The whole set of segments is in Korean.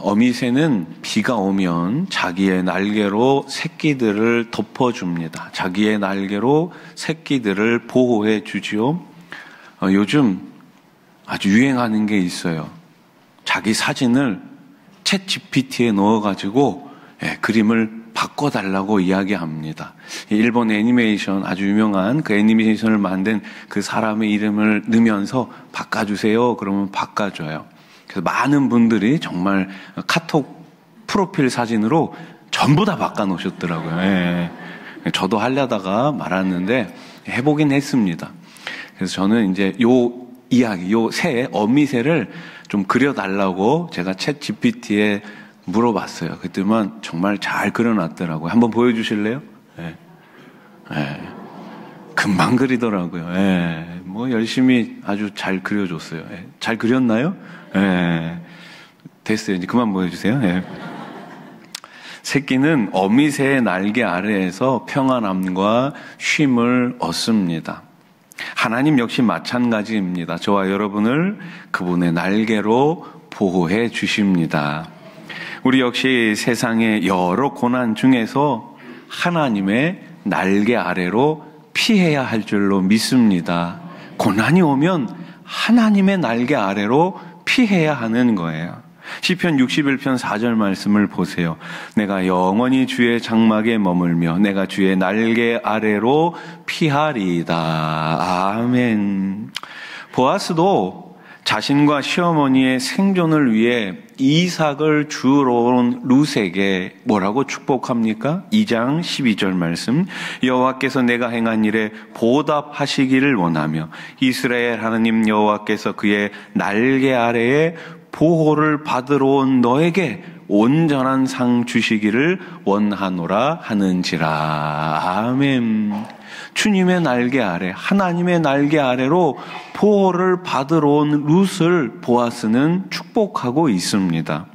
어미새는 비가 오면 자기의 날개로 새끼들을 덮어줍니다. 자기의 날개로 새끼들을 보호해 주지요. 요즘 아주 유행하는 게 있어요. 자기 사진을 챗 GPT에 넣어가지고 그림을 바꿔달라고 이야기합니다. 일본 애니메이션 아주 유명한 그 애니메이션을 만든 그 사람의 이름을 넣으면서 바꿔주세요. 그러면 바꿔줘요. 그래서 많은 분들이 정말 카톡 프로필 사진으로 전부 다 바꿔놓으셨더라고요. 저도 하려다가 말았는데 해보긴 했습니다. 그래서 저는 이제 요 새, 어미새를 좀 그려달라고 제가 챗 GPT에 물어봤어요. 그때만 정말 잘 그려놨더라고요. 한번 보여주실래요? 금방 그리더라고요. 뭐 열심히 아주 잘 그려줬어요. 잘 그렸나요? 됐어요. 이제 그만 보여주세요. 새끼는 어미새의 날개 아래에서 평안함과 쉼을 얻습니다. 하나님 역시 마찬가지입니다. 저와 여러분을 그분의 날개로 보호해 주십니다. 우리 역시 세상의 여러 고난 중에서 하나님의 날개 아래로 피해야 할 줄로 믿습니다. 고난이 오면 하나님의 날개 아래로 피해야 하는 거예요. 시편 61편 4절 말씀을 보세요. 내가 영원히 주의 장막에 머물며 내가 주의 날개 아래로 피하리이다. 아멘. 보아스도 자신과 시어머니의 생존을 위해 이삭을 주우러 온 룻에게 뭐라고 축복합니까? 2장 12절 말씀. 여호와께서 내가 행한 일에 보답하시기를 원하며 이스라엘 하나님 여호와께서 그의 날개 아래에 보호를 받으러 온 너에게 온전한 상 주시기를 원하노라 하는지라. 아멘. 주님의 날개 아래, 하나님의 날개 아래로 보호를 받으러 온 룻을 보아스는 축복하고 있습니다.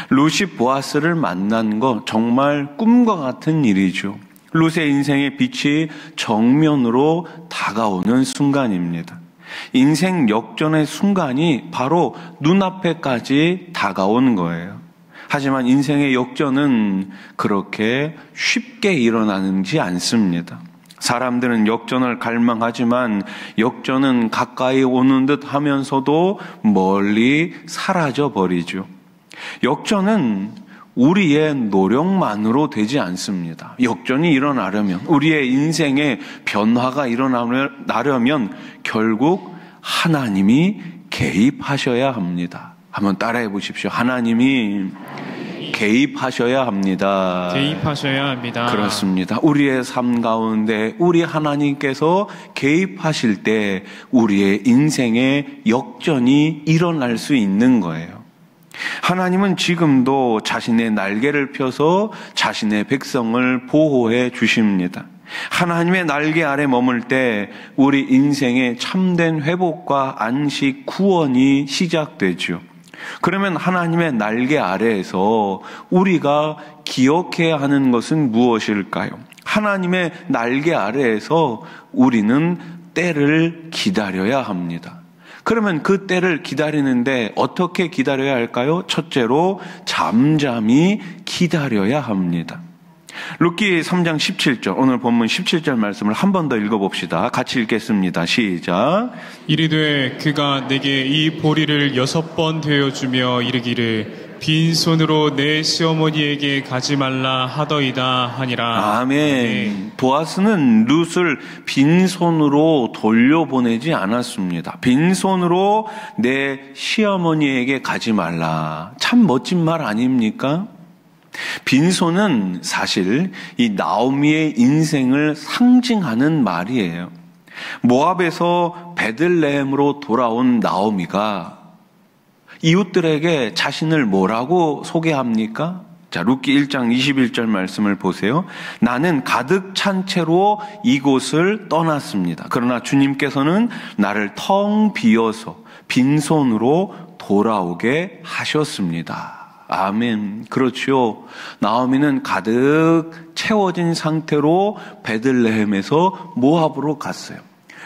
룻이 보아스를 만난 거 정말 꿈과 같은 일이죠. 룻의 인생의 빛이 정면으로 다가오는 순간입니다. 인생 역전의 순간이 바로 눈앞에까지 다가오는 거예요. 하지만 인생의 역전은 그렇게 쉽게 일어나지 않습니다. 사람들은 역전을 갈망하지만 역전은 가까이 오는 듯 하면서도 멀리 사라져 버리죠. 역전은 우리의 노력만으로 되지 않습니다. 역전이 일어나려면, 우리의 인생의 변화가 일어나려면 결국 하나님이 개입하셔야 합니다. 한번 따라해 보십시오. 하나님이 개입하셔야 합니다. 개입하셔야 합니다. 그렇습니다. 우리의 삶 가운데 우리 하나님께서 개입하실 때 우리의 인생의 역전이 일어날 수 있는 거예요. 하나님은 지금도 자신의 날개를 펴서 자신의 백성을 보호해 주십니다. 하나님의 날개 아래 머물 때 우리 인생의 참된 회복과 안식, 구원이 시작되죠. 그러면 하나님의 날개 아래에서 우리가 기억해야 하는 것은 무엇일까요? 하나님의 날개 아래에서 우리는 때를 기다려야 합니다. 그러면 그 때를 기다리는데 어떻게 기다려야 할까요? 첫째로 잠잠히 기다려야 합니다. 룻기 3장 17절, 오늘 본문 17절 말씀을 한 번 더 읽어봅시다. 같이 읽겠습니다. 시작. 이르되 그가 내게 이 보리를 6번 되어주며 이르기를 빈손으로 내 시어머니에게 가지 말라 하더이다 하니라. 아멘. 보아스는 룻을 빈손으로 돌려보내지 않았습니다. 빈손으로 내 시어머니에게 가지 말라. 참 멋진 말 아닙니까? 빈손은 사실 이 나오미의 인생을 상징하는 말이에요. 모압에서 베들레헴으로 돌아온 나오미가 이웃들에게 자신을 뭐라고 소개합니까? 자, 룻기 1장 21절 말씀을 보세요. 나는 가득 찬 채로 이곳을 떠났습니다. 그러나 주님께서는 나를 텅 비어서 빈손으로 돌아오게 하셨습니다. 아멘. 그렇죠. 나오미는 가득 채워진 상태로 베들레헴에서 모압으로 갔어요.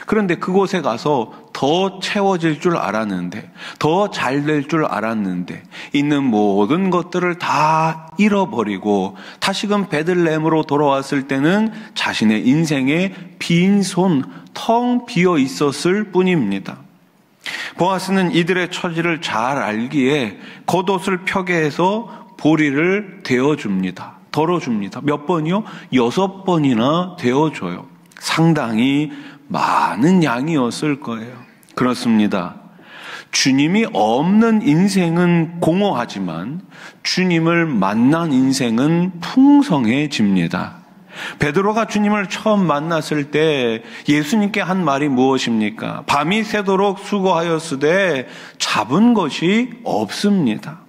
그런데 그곳에 가서 더 채워질 줄 알았는데, 더 잘 될 줄 알았는데, 있는 모든 것들을 다 잃어버리고 다시금 베들레헴으로 돌아왔을 때는 자신의 인생에 빈손, 텅 비어 있었을 뿐입니다. 보아스는 이들의 처지를 잘 알기에 겉옷을 펴게 해서 보리를 데워줍니다. 덜어줍니다. 몇 번이요? 6번이나 데워줘요. 상당히 많은 양이었을 거예요. 그렇습니다. 주님이 없는 인생은 공허하지만 주님을 만난 인생은 풍성해집니다. 베드로가 주님을 처음 만났을 때 예수님께 한 말이 무엇입니까? 밤이 새도록 수고하였으되 잡은 것이 없습니다.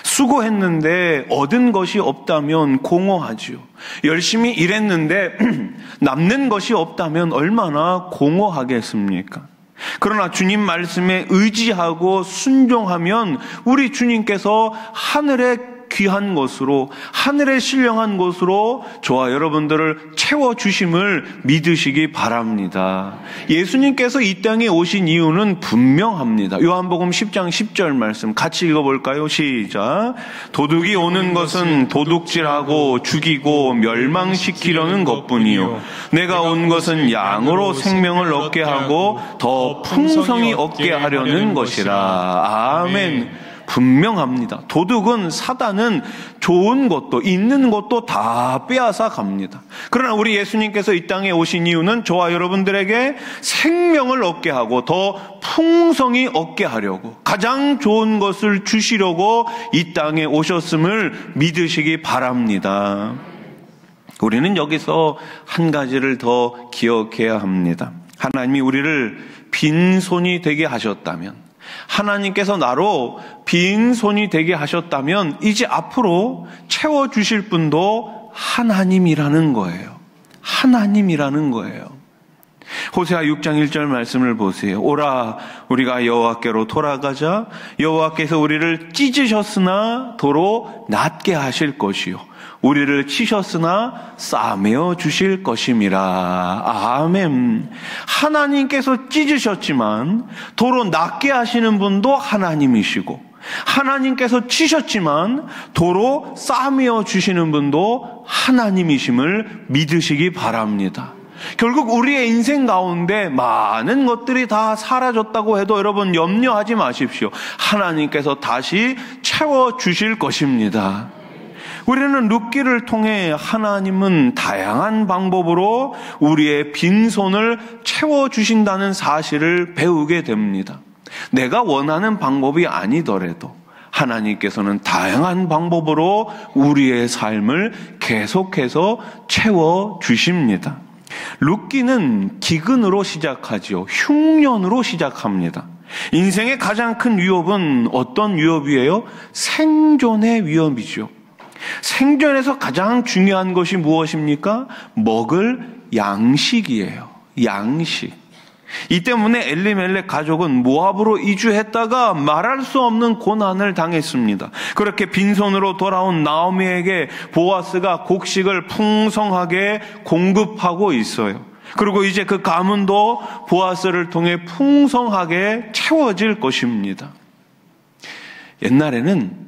수고했는데 얻은 것이 없다면 공허하지요. 열심히 일했는데 남는 것이 없다면 얼마나 공허하겠습니까? 그러나 주님 말씀에 의지하고 순종하면 우리 주님께서 하늘의 귀한 것으로, 하늘의 신령한 것으로 저와 여러분들을 채워주심을 믿으시기 바랍니다. 예수님께서 이 땅에 오신 이유는 분명합니다. 요한복음 10장 10절 말씀 같이 읽어볼까요? 시작. 도둑이 오는 것은 도둑질하고 죽이고 멸망시키려는 것뿐이요 내가 온 것은 양으로 생명을 얻게 하고 더 풍성히 얻게 하려는 것이라. 아멘. 분명합니다. 도둑은, 사단은 좋은 것도 있는 것도 다 빼앗아 갑니다. 그러나 우리 예수님께서 이 땅에 오신 이유는 저와 여러분들에게 생명을 얻게 하고 더 풍성히 얻게 하려고, 가장 좋은 것을 주시려고 이 땅에 오셨음을 믿으시기 바랍니다. 우리는 여기서 한 가지를 더 기억해야 합니다. 하나님이 우리를 빈손이 되게 하셨다면, 하나님께서 나로 빈손이 되게 하셨다면 이제 앞으로 채워주실 분도 하나님이라는 거예요. 하나님이라는 거예요. 호세아 6장 1절 말씀을 보세요. 오라 우리가 여호와께로 돌아가자. 여호와께서 우리를 찢으셨으나 도로 낫게 하실 것이요 우리를 치셨으나 싸매어 주실 것임이라. 아멘. 하나님께서 찢으셨지만 도로 낫게 하시는 분도 하나님이시고, 하나님께서 치셨지만 도로 싸매어 주시는 분도 하나님이심을 믿으시기 바랍니다. 결국 우리의 인생 가운데 많은 것들이 다 사라졌다고 해도 여러분 염려하지 마십시오. 하나님께서 다시 채워주실 것입니다. 우리는 룻기를 통해 하나님은 다양한 방법으로 우리의 빈손을 채워주신다는 사실을 배우게 됩니다. 내가 원하는 방법이 아니더라도 하나님께서는 다양한 방법으로 우리의 삶을 계속해서 채워주십니다. 룻기는 기근으로 시작하지요. 흉년으로 시작합니다. 인생의 가장 큰 위협은 어떤 위협이에요? 생존의 위협이죠. 생존에서 가장 중요한 것이 무엇입니까? 먹을 양식이에요. 양식. 이 때문에 엘리멜렉 가족은 모압으로 이주했다가 말할 수 없는 고난을 당했습니다. 그렇게 빈손으로 돌아온 나오미에게 보아스가 곡식을 풍성하게 공급하고 있어요. 그리고 이제 그 가문도 보아스를 통해 풍성하게 채워질 것입니다. 옛날에는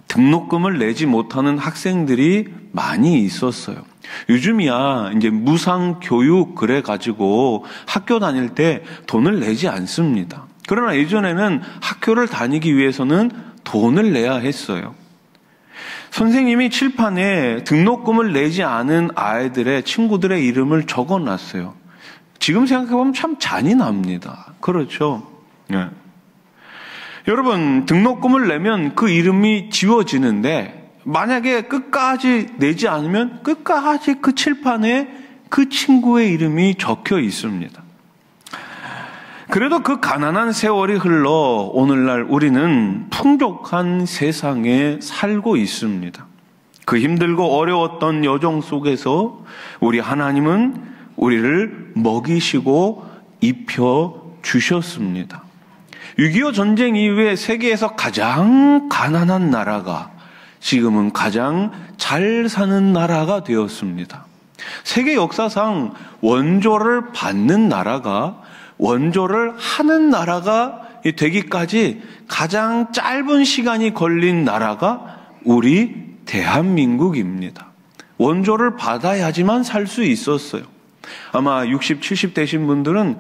등록금을 내지 못하는 학생들이 많이 있었어요. 요즘이야 이제 무상 교육 그래가지고 학교 다닐 때 돈을 내지 않습니다. 그러나 예전에는 학교를 다니기 위해서는 돈을 내야 했어요. 선생님이 칠판에 등록금을 내지 않은 아이들의 친구들의 이름을 적어놨어요. 지금 생각해보면 참 잔인합니다. 그렇죠? 네. 여러분, 등록금을 내면 그 이름이 지워지는데 만약에 끝까지 내지 않으면 끝까지 그 칠판에 그 친구의 이름이 적혀 있습니다. 그래도 그 가난한 세월이 흘러 오늘날 우리는 풍족한 세상에 살고 있습니다. 그 힘들고 어려웠던 여정 속에서 우리 하나님은 우리를 먹이시고 입혀주셨습니다. 6.25 전쟁 이후에 세계에서 가장 가난한 나라가 지금은 가장 잘 사는 나라가 되었습니다. 세계 역사상 원조를 받는 나라가, 원조를 하는 나라가 되기까지 가장 짧은 시간이 걸린 나라가 우리 대한민국입니다. 원조를 받아야지만 살 수 있었어요. 아마 60, 70 되신 분들은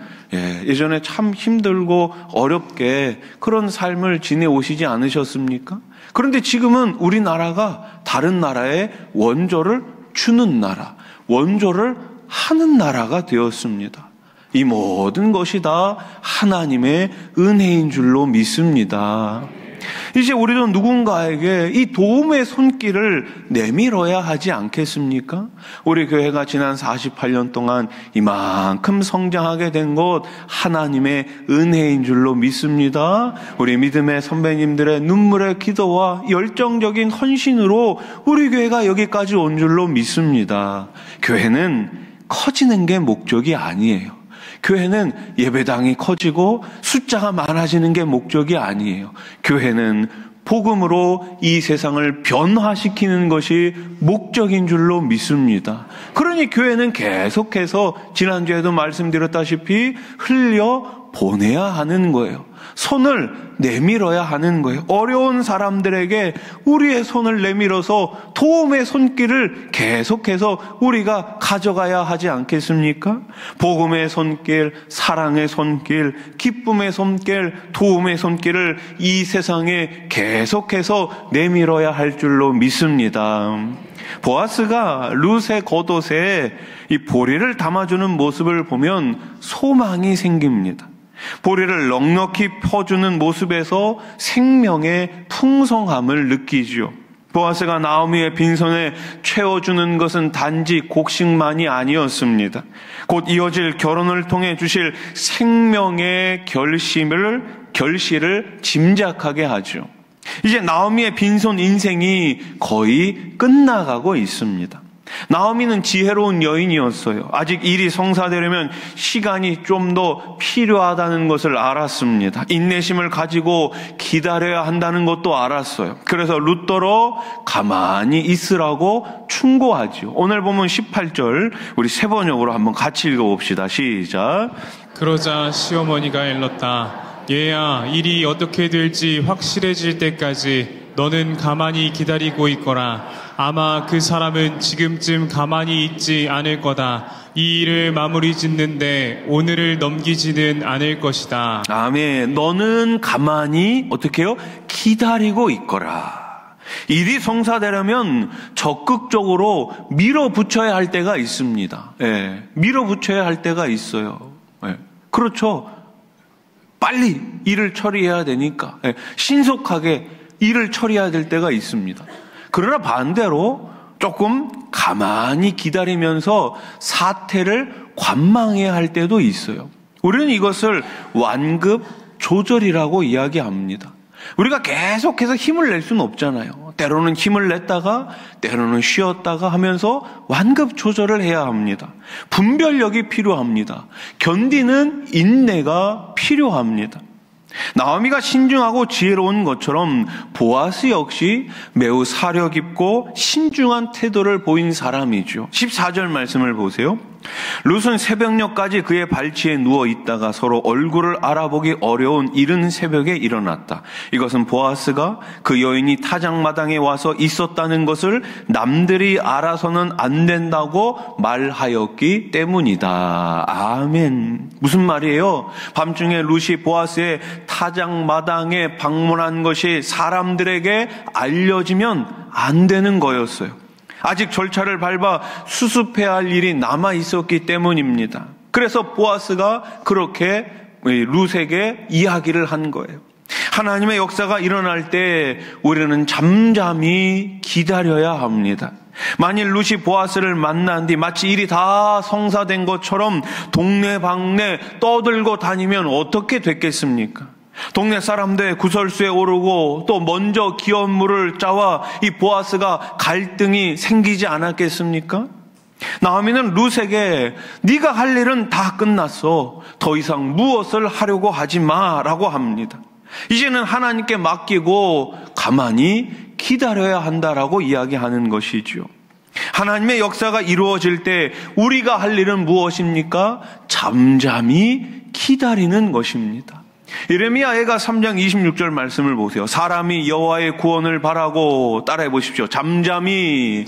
예전에 참 힘들고 어렵게 그런 삶을 지내오시지 않으셨습니까? 그런데 지금은 우리나라가 다른 나라에 원조를 주는 나라, 원조를 하는 나라가 되었습니다. 이 모든 것이 다 하나님의 은혜인 줄로 믿습니다. 이제 우리도 누군가에게 이 도움의 손길을 내밀어야 하지 않겠습니까? 우리 교회가 지난 48년 동안 이만큼 성장하게 된 것 하나님의 은혜인 줄로 믿습니다. 우리 믿음의 선배님들의 눈물의 기도와 열정적인 헌신으로 우리 교회가 여기까지 온 줄로 믿습니다. 교회는 커지는 게 목적이 아니에요. 교회는 예배당이 커지고 숫자가 많아지는 게 목적이 아니에요. 교회는 복음으로 이 세상을 변화시키는 것이 목적인 줄로 믿습니다. 그러니 교회는 계속해서 지난주에도 말씀드렸다시피 흘려 보내야 하는 거예요. 손을 내밀어야 하는 거예요. 어려운 사람들에게 우리의 손을 내밀어서 도움의 손길을 계속해서 우리가 가져가야 하지 않겠습니까? 복음의 손길, 사랑의 손길, 기쁨의 손길, 도움의 손길을 이 세상에 계속해서 내밀어야 할 줄로 믿습니다. 보아스가 룻의 겉옷에 이 보리를 담아주는 모습을 보면 소망이 생깁니다. 보리를 넉넉히 퍼주는 모습에서 생명의 풍성함을 느끼지요. 보아스가 나오미의 빈손에 채워주는 것은 단지 곡식만이 아니었습니다. 곧 이어질 결혼을 통해 주실 생명의 결실을 짐작하게 하죠. 이제 나오미의 빈손 인생이 거의 끝나가고 있습니다. 나오미는 지혜로운 여인이었어요. 아직 일이 성사되려면 시간이 좀 더 필요하다는 것을 알았습니다. 인내심을 가지고 기다려야 한다는 것도 알았어요. 그래서 룻더러 가만히 있으라고 충고하죠. 오늘 보면 18절 우리 세 번역으로 한번 같이 읽어봅시다. 시작. 그러자 시어머니가 일렀다. 얘야, 일이 어떻게 될지 확실해질 때까지 너는 가만히 기다리고 있거라. 아마 그 사람은 지금쯤 가만히 있지 않을 거다. 이 일을 마무리 짓는데 오늘을 넘기지는 않을 것이다. 아멘. 너는 가만히 어떻게 해요? 기다리고 있거라. 일이 성사되려면 적극적으로 밀어붙여야 할 때가 있습니다. 밀어붙여야 할 때가 있어요. 그렇죠. 빨리 일을 처리해야 되니까 신속하게 일을 처리해야 될 때가 있습니다. 그러나 반대로 조금 가만히 기다리면서 사태를 관망해야 할 때도 있어요. 우리는 이것을 완급 조절이라고 이야기합니다. 우리가 계속해서 힘을 낼 수는 없잖아요. 때로는 힘을 냈다가 때로는 쉬었다가 하면서 완급 조절을 해야 합니다. 분별력이 필요합니다. 견디는 인내가 필요합니다. 나오미가 신중하고 지혜로운 것처럼 보아스 역시 매우 사려 깊고 신중한 태도를 보인 사람이죠. 14절 말씀을 보세요. 룻은 새벽녘까지 그의 발치에 누워 있다가 서로 얼굴을 알아보기 어려운 이른 새벽에 일어났다. 이것은 보아스가 그 여인이 타작마당에 와서 있었다는 것을 남들이 알아서는 안 된다고 말하였기 때문이다. 아멘. 무슨 말이에요? 밤중에 룻이 보아스의 타작마당에 방문한 것이 사람들에게 알려지면 안 되는 거였어요. 아직 절차를 밟아 수습해야 할 일이 남아 있었기 때문입니다. 그래서 보아스가 그렇게 룻에게 이야기를 한 거예요. 하나님의 역사가 일어날 때 우리는 잠잠히 기다려야 합니다. 만일 룻이 보아스를 만난 뒤 마치 일이 다 성사된 것처럼 동네방네 떠들고 다니면 어떻게 됐겠습니까? 동네 사람들 구설수에 오르고 또 먼저 기업 물을 짜와 이 보아스가 갈등이 생기지 않았겠습니까? 나오미는 룻에게 네가 할 일은 다 끝났어. 더 이상 무엇을 하려고 하지 마라고 합니다. 이제는 하나님께 맡기고 가만히 기다려야 한다라고 이야기하는 것이죠. 하나님의 역사가 이루어질 때 우리가 할 일은 무엇입니까? 잠잠히 기다리는 것입니다. 예레미야가 3장 26절 말씀을 보세요. 사람이 여호와의 구원을 바라고 따라해 보십시오. 잠잠히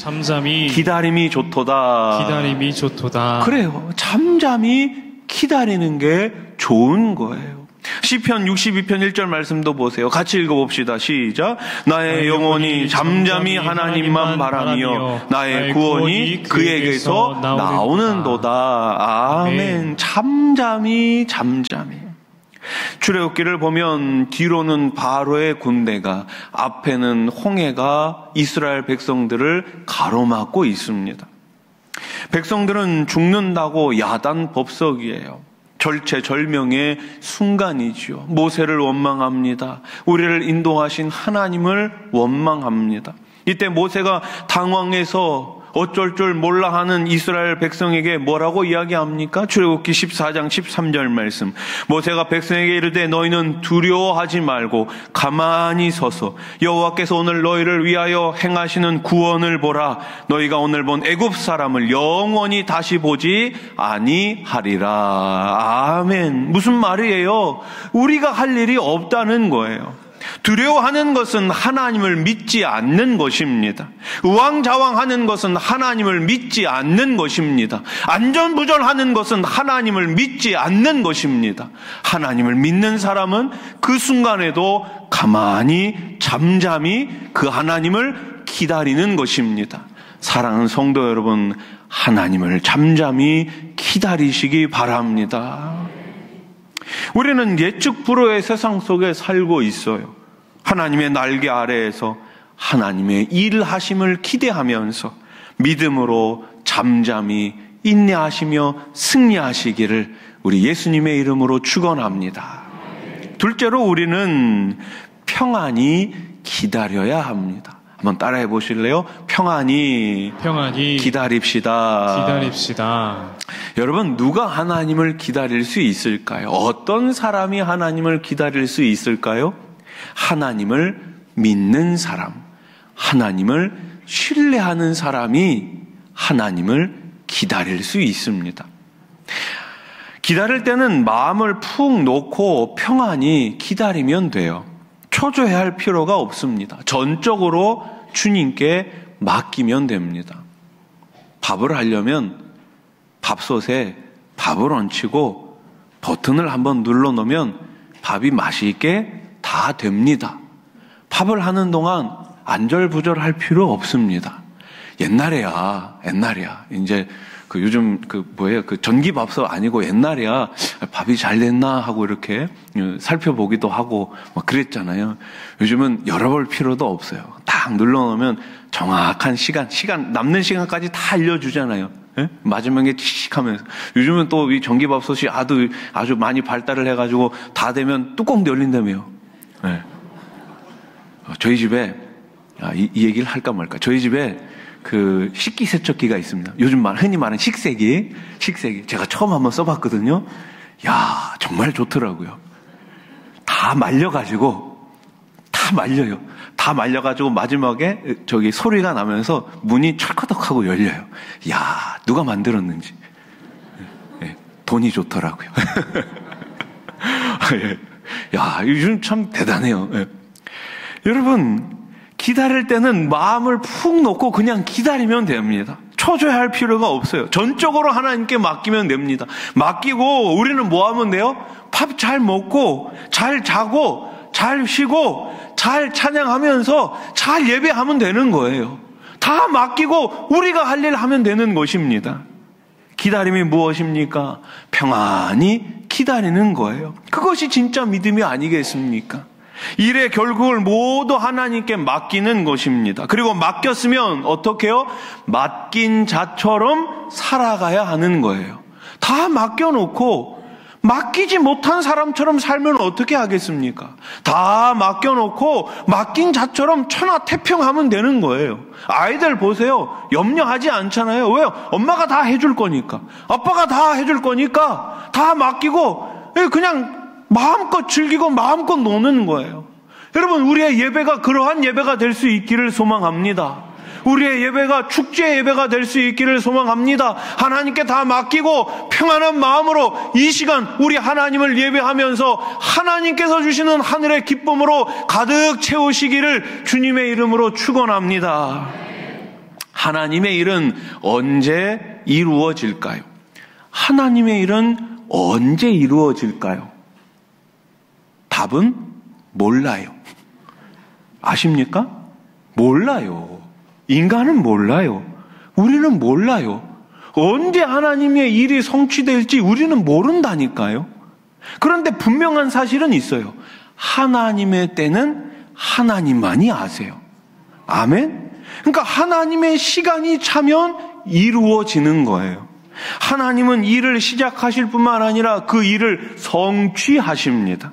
기다림이 좋도다. 기다림이 좋도다. 그래요. 잠잠히 기다리는 게 좋은 거예요. 시편 62편 1절 말씀도 보세요. 같이 읽어봅시다. 시작. 나의 영혼이 잠잠히 하나님만 바라며 나의 구원이 그에게서 나오는도다. 아멘. 잠잠히. 출애굽기를 보면 뒤로는 바로의 군대가, 앞에는 홍해가 이스라엘 백성들을 가로막고 있습니다. 백성들은 죽는다고 야단법석이에요. 절체절명의 순간이지요. 모세를 원망합니다. 우리를 인도하신 하나님을 원망합니다. 이때 모세가 당황해서 어쩔 줄 몰라 하는 이스라엘 백성에게 뭐라고 이야기합니까? 출애굽기 14장 13절 말씀. 모세가 백성에게 이르되 너희는 두려워하지 말고 가만히 서서 여호와께서 오늘 너희를 위하여 행하시는 구원을 보라. 너희가 오늘 본 애굽 사람을 영원히 다시 보지 아니하리라. 아멘. 무슨 말이에요? 우리가 할 일이 없다는 거예요. 두려워하는 것은 하나님을 믿지 않는 것입니다. 우왕좌왕하는 것은 하나님을 믿지 않는 것입니다. 안전부절하는 것은 하나님을 믿지 않는 것입니다. 하나님을 믿는 사람은 그 순간에도 가만히 잠잠히 그 하나님을 기다리는 것입니다. 사랑하는 성도 여러분, 하나님을 잠잠히 기다리시기 바랍니다. 우리는 예측 불허의 세상 속에 살고 있어요. 하나님의 날개 아래에서 하나님의 일하심을 기대하면서 믿음으로 잠잠히 인내하시며 승리하시기를 우리 예수님의 이름으로 축원합니다. 둘째로 우리는 평안히 기다려야 합니다. 한번 따라해 보실래요? 평안히 기다립시다. 여러분, 누가 하나님을 기다릴 수 있을까요? 어떤 사람이 하나님을 기다릴 수 있을까요? 하나님을 믿는 사람, 하나님을 신뢰하는 사람이 하나님을 기다릴 수 있습니다. 기다릴 때는 마음을 푹 놓고 평안히 기다리면 돼요. 초조해할 필요가 없습니다. 전적으로 주님께 맡기면 됩니다. 밥을 하려면 밥솥에 밥을 얹히고 버튼을 한번 눌러놓으면 밥이 맛있게 다 됩니다. 밥을 하는 동안 안절부절할 필요 없습니다. 옛날에야 이제 요즘 전기밥솥 아니고 옛날에야 밥이 잘 됐나 하고 이렇게 살펴보기도 하고 막 그랬잖아요. 요즘은 열어볼 필요도 없어요. 딱 눌러놓으면 정확한 시간 남는 시간까지 다 알려주잖아요. 예? 마지막에 칙 하면서. 요즘은 또 이 전기밥솥이 아주 많이 발달을 해가지고 다 되면 뚜껑도 열린다며요. 네. 저희 집에 이 얘기를 할까 말까. 저희 집에 그 식기세척기가 있습니다. 요즘 흔히 말하는 식세기. 제가 처음 한번 써봤거든요. 야, 정말 좋더라고요. 다 말려요. 다 말려가지고 마지막에 소리가 나면서 문이 철커덕하고 열려요. 야, 누가 만들었는지. 네, 돈이 좋더라고요. 야, 요즘 참 대단해요. 네. 여러분, 기다릴 때는 마음을 푹 놓고 그냥 기다리면 됩니다. 초조해할 필요가 없어요. 전적으로 하나님께 맡기면 됩니다. 맡기고 우리는 뭐 하면 돼요? 밥 잘 먹고 잘 자고 잘 쉬고 잘 찬양하면서 잘 예배하면 되는 거예요. 다 맡기고 우리가 할 일 하면 되는 것입니다. 기다림이 무엇입니까? 평안히 기다리는 거예요. 그것이 진짜 믿음이 아니겠습니까? 일의 결국을 모두 하나님께 맡기는 것입니다. 그리고 맡겼으면 어떻게 해요? 맡긴 자처럼 살아가야 하는 거예요. 다 맡겨놓고 맡기지 못한 사람처럼 살면 어떻게 하겠습니까? 다 맡겨놓고 맡긴 자처럼 천하태평하면 되는 거예요. 아이들 보세요. 염려하지 않잖아요. 왜요? 엄마가 다 해줄 거니까. 아빠가 다 해줄 거니까 다 맡기고 그냥 마음껏 즐기고 마음껏 노는 거예요. 여러분, 우리의 예배가 그러한 예배가 될 수 있기를 소망합니다. 우리의 예배가 축제 예배가 될 수 있기를 소망합니다. 하나님께 다 맡기고 평안한 마음으로 이 시간 우리 하나님을 예배하면서 하나님께서 주시는 하늘의 기쁨으로 가득 채우시기를 주님의 이름으로 축원합니다. 하나님의 일은 언제 이루어질까요? 하나님의 일은 언제 이루어질까요? 답은 몰라요. 아십니까? 몰라요. 인간은 몰라요. 우리는 몰라요. 언제 하나님의 일이 성취될지 우리는 모른다니까요. 그런데 분명한 사실은 있어요. 하나님의 때는 하나님만이 아세요. 아멘? 그러니까 하나님의 시간이 차면 이루어지는 거예요. 하나님은 일을 시작하실 뿐만 아니라 그 일을 성취하십니다.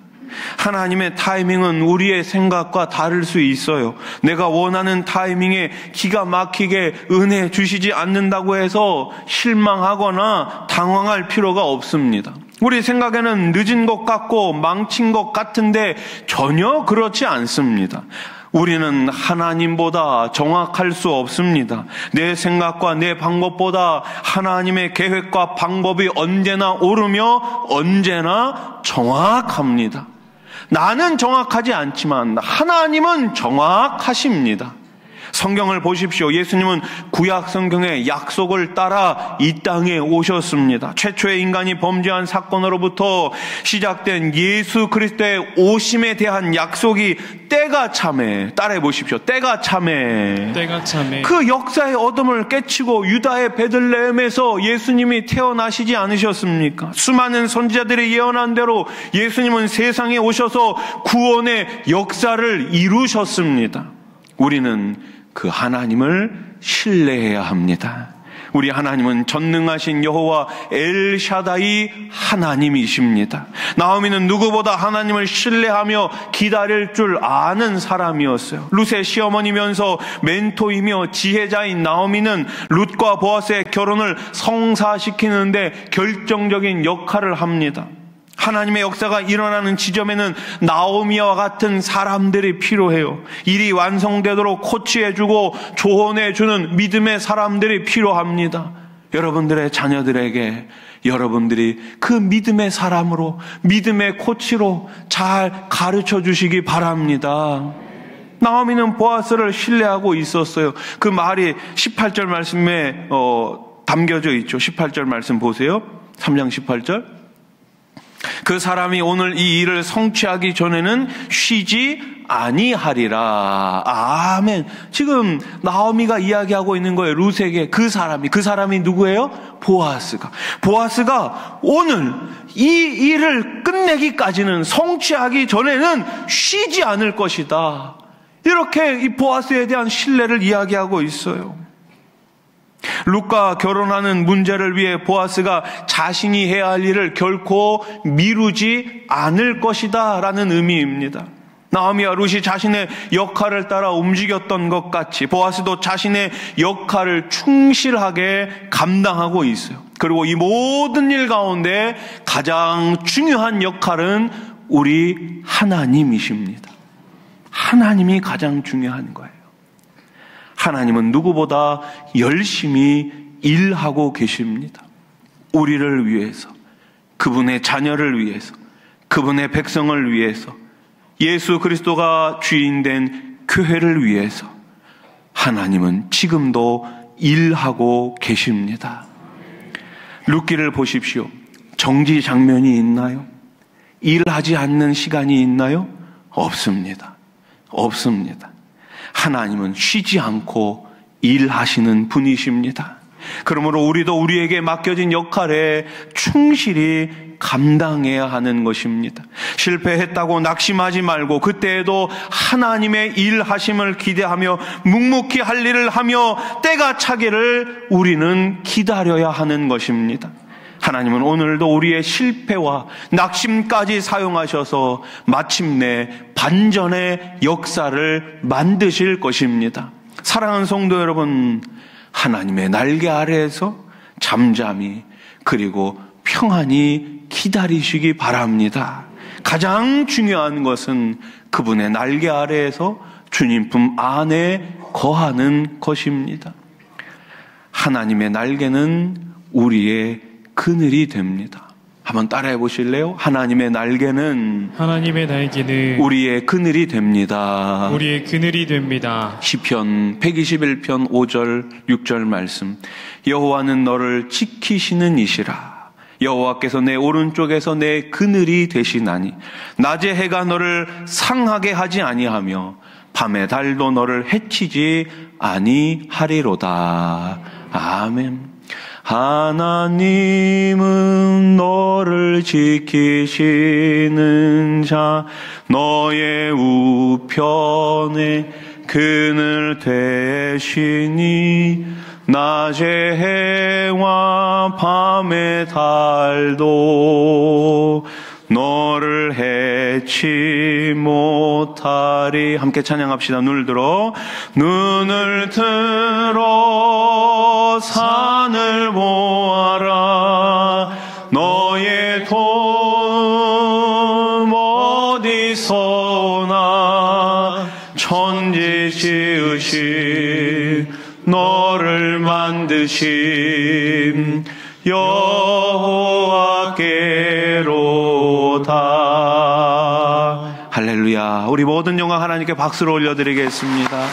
하나님의 타이밍은 우리의 생각과 다를 수 있어요. 내가 원하는 타이밍에 기가 막히게 은혜 주시지 않는다고 해서 실망하거나 당황할 필요가 없습니다. 우리 생각에는 늦은 것 같고 망친 것 같은데 전혀 그렇지 않습니다. 우리는 하나님보다 정확할 수 없습니다. 내 생각과 내 방법보다 하나님의 계획과 방법이 언제나 옳으며 언제나 정확합니다. 나는 정확하지 않지만 하나님은 정확하십니다. 성경을 보십시오. 예수님은 구약 성경의 약속을 따라 이 땅에 오셨습니다. 최초의 인간이 범죄한 사건으로부터 시작된 예수 그리스도의 오심에 대한 약속이 때가 참에, 따라해 보십시오. 때가 참에. 그 역사의 어둠을 깨치고 유다의 베들레헴에서 예수님이 태어나시지 않으셨습니까? 수많은 선지자들이 예언한 대로 예수님은 세상에 오셔서 구원의 역사를 이루셨습니다. 우리는 그 하나님을 신뢰해야 합니다. 우리 하나님은 전능하신 여호와 엘샤다이 하나님이십니다. 나오미는 누구보다 하나님을 신뢰하며 기다릴 줄 아는 사람이었어요. 룻의 시어머니면서 멘토이며 지혜자인 나오미는 룻과 보아스의 결혼을 성사시키는데 결정적인 역할을 합니다. 하나님의 역사가 일어나는 지점에는 나오미와 같은 사람들이 필요해요. 일이 완성되도록 코치해주고 조언해주는 믿음의 사람들이 필요합니다. 여러분들의 자녀들에게 여러분들이 그 믿음의 사람으로, 믿음의 코치로 잘 가르쳐 주시기 바랍니다. 나오미는 보아스를 신뢰하고 있었어요. 그 말이 18절 말씀에 담겨져 있죠. 18절 말씀 보세요. 3장 18절. 그 사람이 오늘 이 일을 성취하기 전에는 쉬지 아니하리라. 아멘. 지금 나오미가 이야기하고 있는 거예요. 룻에게 그 사람이 누구예요? 보아스가 오늘 이 일을 끝내기까지는, 성취하기 전에는 쉬지 않을 것이다. 이렇게 이 보아스에 대한 신뢰를 이야기하고 있어요. 룻과 결혼하는 문제를 위해 보아스가 자신이 해야 할 일을 결코 미루지 않을 것이다 라는 의미입니다. 나오미와 룻이 자신의 역할을 따라 움직였던 것 같이 보아스도 자신의 역할을 충실하게 감당하고 있어요. 그리고 이 모든 일 가운데 가장 중요한 역할은 우리 하나님이십니다. 하나님이 가장 중요한 거예요. 하나님은 누구보다 열심히 일하고 계십니다. 우리를 위해서, 그분의 자녀를 위해서, 그분의 백성을 위해서, 예수 그리스도가 주인된 교회를 위해서 하나님은 지금도 일하고 계십니다. 룻기를 보십시오. 정지 장면이 있나요? 일하지 않는 시간이 있나요? 없습니다. 하나님은 쉬지 않고 일하시는 분이십니다. 그러므로 우리도 우리에게 맡겨진 역할에 충실히 감당해야 하는 것입니다. 실패했다고 낙심하지 말고 그때에도 하나님의 일하심을 기대하며 묵묵히 할 일을 하며 때가 차기를 우리는 기다려야 하는 것입니다. 하나님은 오늘도 우리의 실패와 낙심까지 사용하셔서 마침내 반전의 역사를 만드실 것입니다. 사랑하는 성도 여러분, 하나님의 날개 아래에서 잠잠히 그리고 평안히 기다리시기 바랍니다. 가장 중요한 것은 그분의 날개 아래에서 주님 품 안에 거하는 것입니다. 하나님의 날개는 우리의 그늘이 됩니다. 한번 따라해 보실래요? 하나님의 날개는 우리의 그늘이 됩니다. 우리의 그늘이 됩니다. 시편 121편 5절 6절 말씀. 여호와는 너를 지키시는 이시라. 여호와께서 내 오른쪽에서 내 그늘이 되시나니 낮에 해가 너를 상하게 하지 아니하며 밤에 달도 너를 해치지 아니하리로다. 아멘. 하나님은 너를 지키시는 자, 너의 우편에 그늘 되시니 낮의 해와 밤의 달도 너를 해치 못하리. 함께 찬양합시다. 눈을 들어 산을 보아라. 너의 도움 어디서 나. 천지 지으신 너를 만드신 여호와께로다. 할렐루야. 우리 모든 영광 하나님께 박수를 올려드리겠습니다.